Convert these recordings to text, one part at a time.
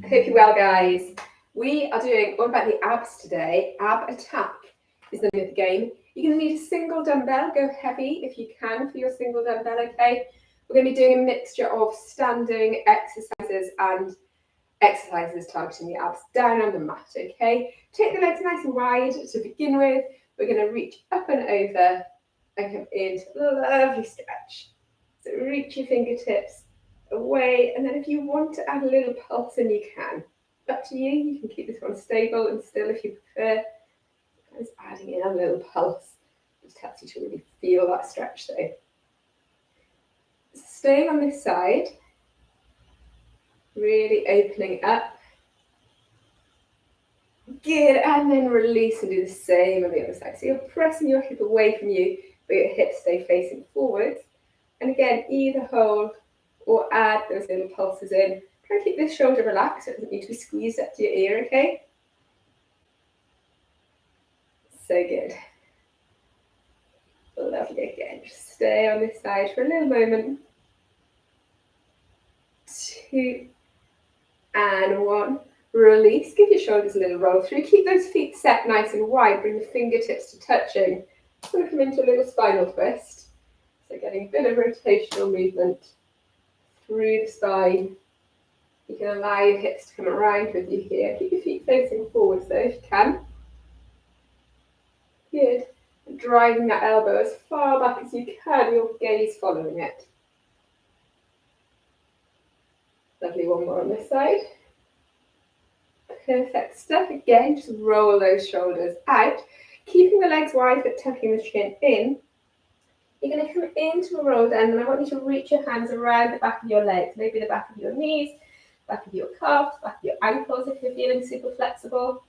I hope you're well, guys. We are doing all about the abs today. Ab attack is the name of the game. You're going to need a single dumbbell. Go heavy if you can for your single dumbbell, okay? We're going to be doing a mixture of standing exercises and exercises targeting the abs down on the mat, okay? Take the legs nice and wide to begin with. We're going to reach up and over and come into a lovely stretch. So reach your fingertips away, and then if you want to add a little pulse in, you can. Up to you. You can keep this one stable and still if you prefer. Just adding in a little pulse. It just helps you to really feel that stretch though. Staying on this side, really opening up. Good, and then release and do the same on the other side. So you're pressing your hip away from you, but your hips stay facing forwards. And again, either hold or add those little pulses in. Try and keep this shoulder relaxed, so it doesn't need to be squeezed up to your ear, okay? So good. Lovely again. Just stay on this side for a little moment. 2 and 1. Release. Give your shoulders a little roll through. Keep those feet set nice and wide. Bring the fingertips to touching. I'm going to come into a little spinal twist. So getting a bit of rotational movement through the spine. You can allow your hips to come around with you here. Keep your feet facing forwards though if you can. Good. And driving that elbow as far back as you can, your gaze following it. Lovely, one more on this side. Perfect stuff. Again, just roll those shoulders out. Keeping the legs wide but tucking the chin in. You're going to come into a roll down and I want you to reach your hands around the back of your legs, maybe the back of your knees, back of your calves, back of your ankles if you're feeling super flexible.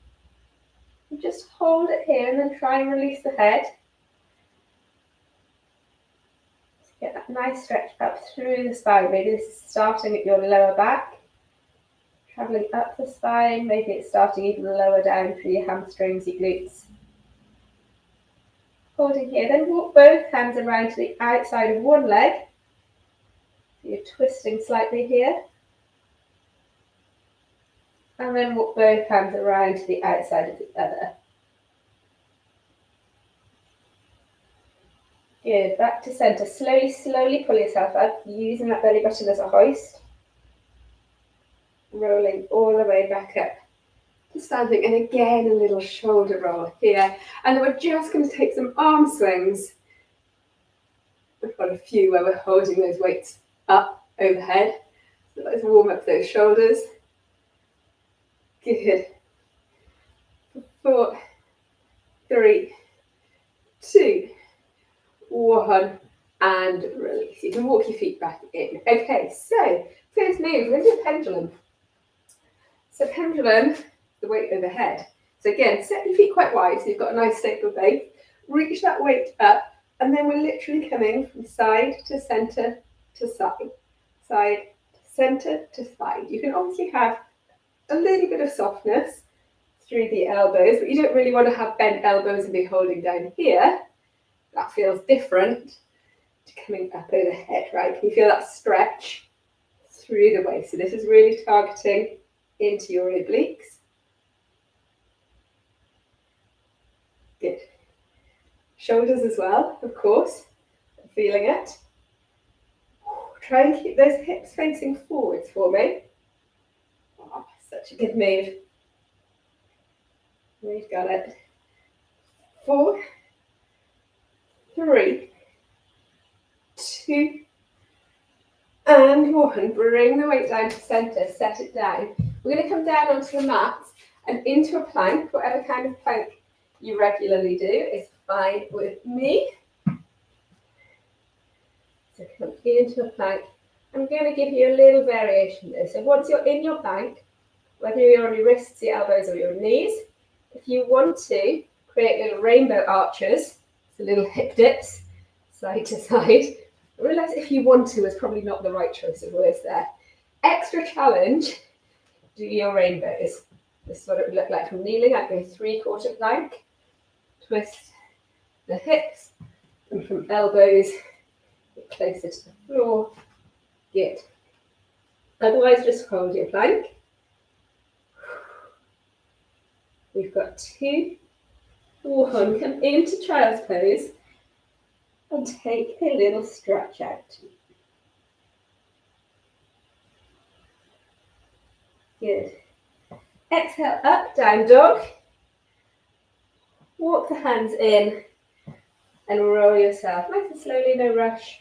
And just hold it here and then try and release the head. Get that nice stretch up through the spine. Maybe this is starting at your lower back, travelling up the spine. Maybe it's starting even lower down through your hamstrings, your glutes. Holding here, then walk both hands around to the outside of one leg. So you're twisting slightly here. And then walk both hands around to the outside of the other. Good, back to centre. Slowly pull yourself up, using that belly button as a hoist. Rolling all the way back up to standing, and again a little shoulder roll here. And then we're just going to take some arm swings. We've got a few where we're holding those weights up overhead. So let's warm up those shoulders. Good. 4, 3, 2, 1, and release. You can walk your feet back in. Okay, so first move, we're going to do pendulum. So pendulum, the weight overhead. So again, set your feet quite wide so you've got a nice stable base. Reach that weight up, and then we're literally coming from side to centre to side. Side to centre to side. You can obviously have a little bit of softness through the elbows, but you don't really want to have bent elbows and be holding down here. That feels different to coming up overhead, right? Can you feel that stretch through the waist? So this is really targeting into your obliques. Good. Shoulders as well, of course. Feeling it. Try and keep those hips facing forwards for me. Oh, such a good move. We've got it. 4, 3, 2, and 1. Bring the weight down to centre, set it down. We're going to come down onto the mat and into a plank. Whatever kind of plank you regularly do is fine with me. So come into a plank. I'm going to give you a little variation there. So once you're in your plank, whether you're on your wrists, your elbows, or your knees, if you want to create little rainbow arches, so little hip dips, side to side. I realise if you want to is probably not the right choice of words there. Extra challenge, do your rainbows. This is what it would look like from kneeling. I'd go 3/4 plank, twist the hips, and from elbows, get closer to the floor. Good. Otherwise, just hold your plank. We've got 2, 1. Come into child's pose and take a little stretch out. Good. Exhale, up, down dog. Walk the hands in and roll yourself nice and slowly, no rush.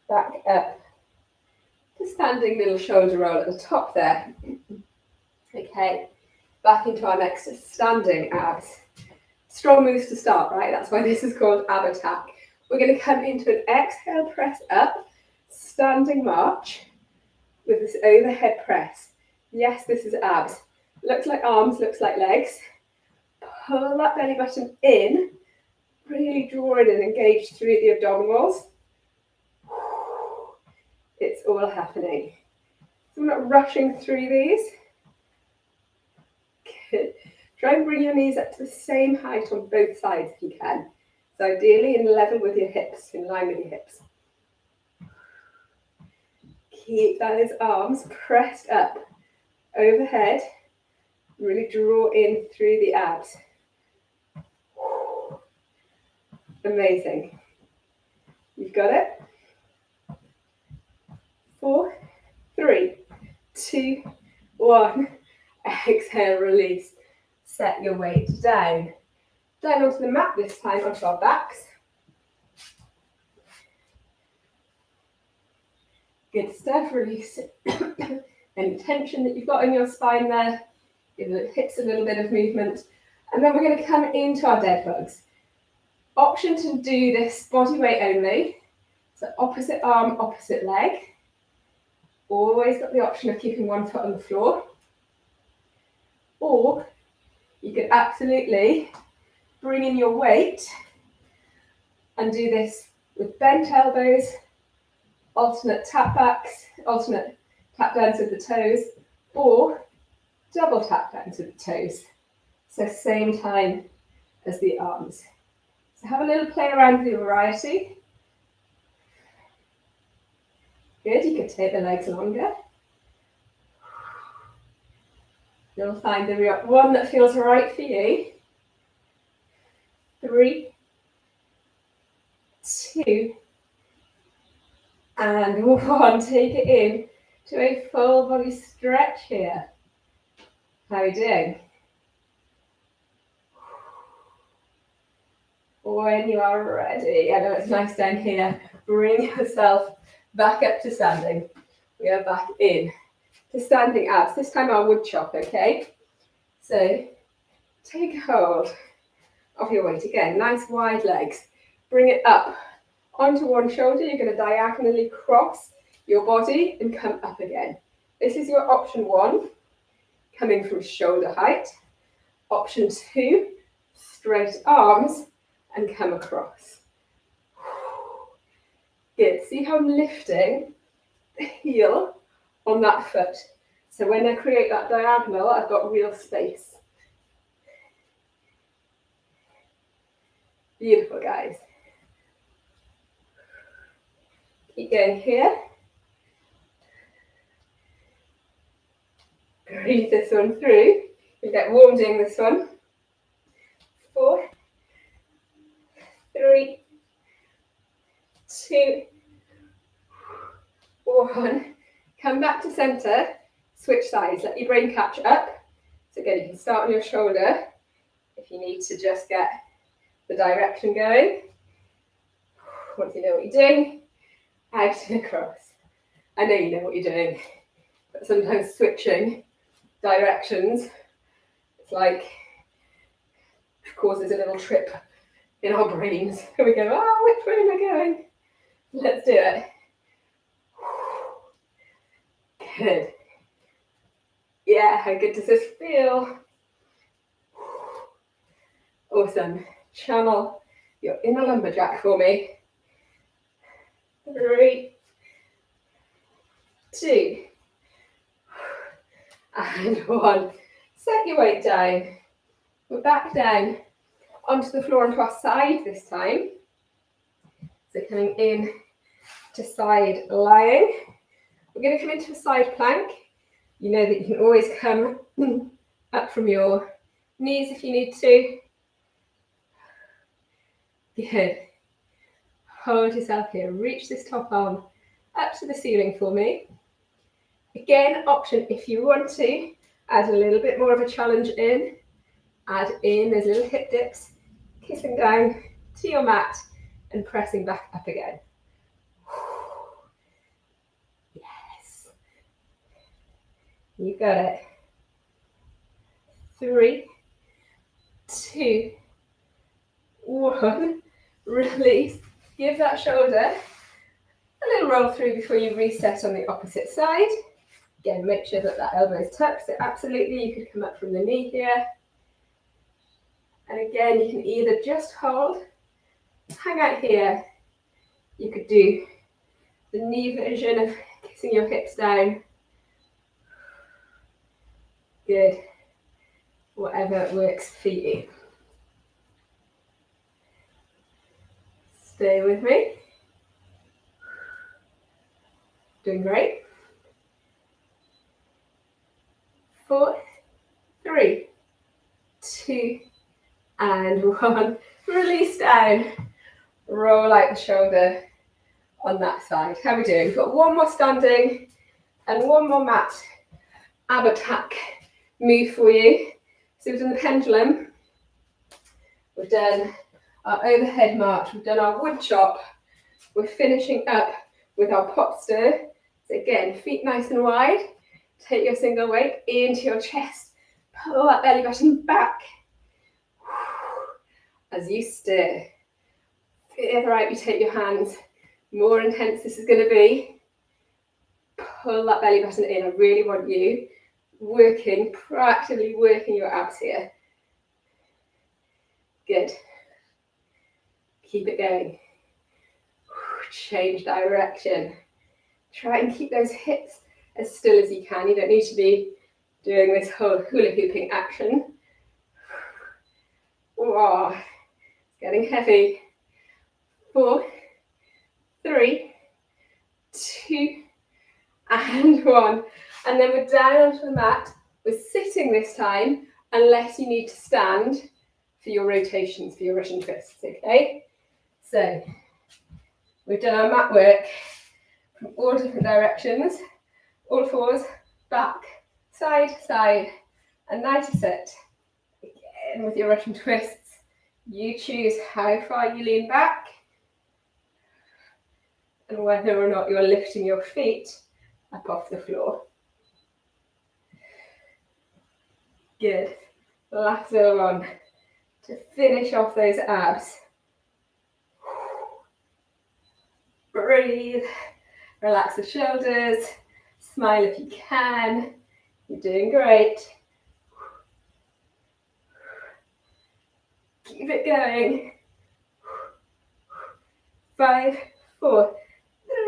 Back up to standing little shoulder roll at the top there. Okay, back into our next standing abs. Strong moves to start, right? That's why this is called ab attack. We're going to come into an exhale, press up, standing march with this overhead press. Yes, this is abs. Looks like arms, looks like legs. Pull that belly button in, really draw it and engage through the abdominals. It's all happening. So we're not rushing through these. Good. Try and bring your knees up to the same height on both sides if you can. So ideally in level with your hips, in line with your hips. Keep those arms pressed up overhead. Really draw in through the abs. Amazing. You've got it. 4, 3, 2, 1. Exhale, release. Set your weight down. Down onto the mat this time, onto our backs. Good stuff. Release any tension that you've got in your spine there. Give the hips a little bit of movement. And then we're going to come into our dead bugs. Option to do this body weight only. So opposite arm, opposite leg. Always got the option of keeping one foot on the floor. Or you could absolutely bring in your weight and do this with bent elbows, alternate tap backs, alternate tap downs with the toes, or double tap downs with the toes. So same time as the arms. So have a little play around with your variety. Good, you could take the legs longer. You'll find the one that feels right for you. 3, 2, and 1. Take it in to a full body stretch here. How are you doing? When you are ready, I know it's nice down here, bring yourself back up to standing. We are back in to standing abs. This time our wood chop, okay? So take hold of your weight again. Nice wide legs. Bring it up onto one shoulder. You're going to diagonally cross your body and come up again. This is your option 1, coming from shoulder height. Option 2, straight arms and come across. Good. See how I'm lifting the heel on that foot. So when I create that diagonal, I've got real space. Beautiful, guys. Keep going here. Breathe this one through. You get warm doing this one. 4, 3, 2, 1. Come back to center. Switch sides. Let your brain catch up. So again, you can start on your shoulder if you need to just get the direction going. Once you know what you're doing, out and across. I know you know what you're doing, but sometimes switching directions, it's like causes a little trip in our brains. We go, oh, which way am I going? Let's do it. Good. Yeah, how good does this feel? Awesome. Channel your inner lumberjack for me. 3, 2, and 1. Set your weight down. We're back down onto the floor onto our side this time. So coming in to side lying. We're going to come into a side plank. You know that you can always come up from your Knees if you need to. Good. Hold yourself here. Reach this top arm up to the ceiling for me. Again, option if you want to add a little bit more of a challenge in. Add in those little hip dips, kissing down to your mat and pressing back up again. Yes. You got it. 3, 2, 1. Release. Give that shoulder a little roll through before you reset on the opposite side. Again, make sure that that elbow is tucked. So absolutely, you could come up from the knee here. And again, you can either just hold, hang out here. You could do the knee version of kissing your hips down. Good. Whatever works for you. Stay with me. Doing great. 4, 3, 2, and 1. Release down. Roll out the shoulder on that side. How are we doing? We've got one more standing and one more mat ab attack move for you. So we've done the pendulum. We've done our overhead march. We've done our wood chop. We're finishing up with our pop stir. So again, feet nice and wide. Take your single weight into your chest. Pull that belly button back. As you stir. Further out you take your hands. More intense this is going to be. Pull that belly button in. I really want you working, proactively working your abs here. Good. Keep it going. Change direction. Try and keep those hips as still as you can. You don't need to be doing this whole hula hooping action. Oh, it's getting heavy. 4, 3, 2, and 1. And then we're down onto the mat. We're sitting this time, unless you need to stand for your rotations, for your Russian twists, okay? So, we've done our mat work from all different directions, all fours, back, side, side, and now to sit. Again, with your Russian twists, you choose how far you lean back and whether or not you're lifting your feet up off the floor. Good. Last little one to finish off those abs. Breathe. Relax the shoulders. Smile if you can. You're doing great. Keep it going. 5, 4,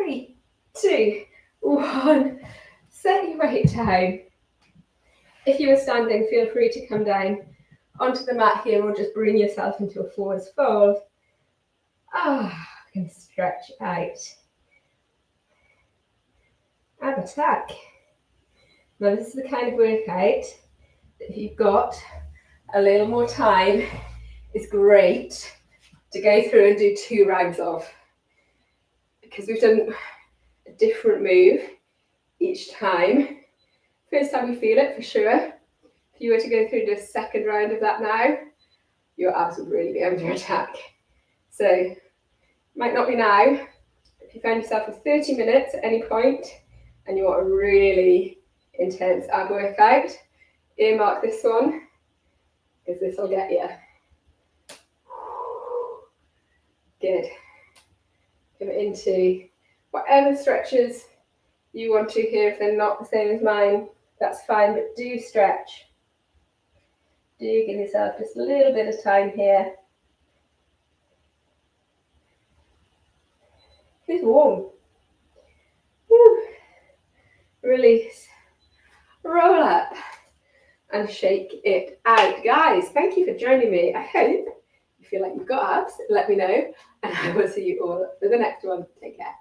3, 2, 1. Set your weight down. If you are standing, feel free to come down onto the mat here or just bring yourself into a forwards fold. And stretch out. Ab attack. Now this is the kind of workout that if you've got a little more time, is great to go through and do 2 rounds of. Because we've done a different move each time. First time you feel it for sure. If you were to go through the second round of that now, your abs would really be under attack. So, might not be now. If you find yourself with 30 minutes at any point and you want a really intense ab workout, earmark this one, because this will get you. Good. Come into whatever stretches you want to here. If they're not the same as mine, that's fine, but do stretch. Do give yourself just a little bit of time here. It's warm. Woo. Release. Roll up. And shake it out. Guys, thank you for joining me. I hope you feel like you've got abs. Let me know. And I will see you all for the next one. Take care.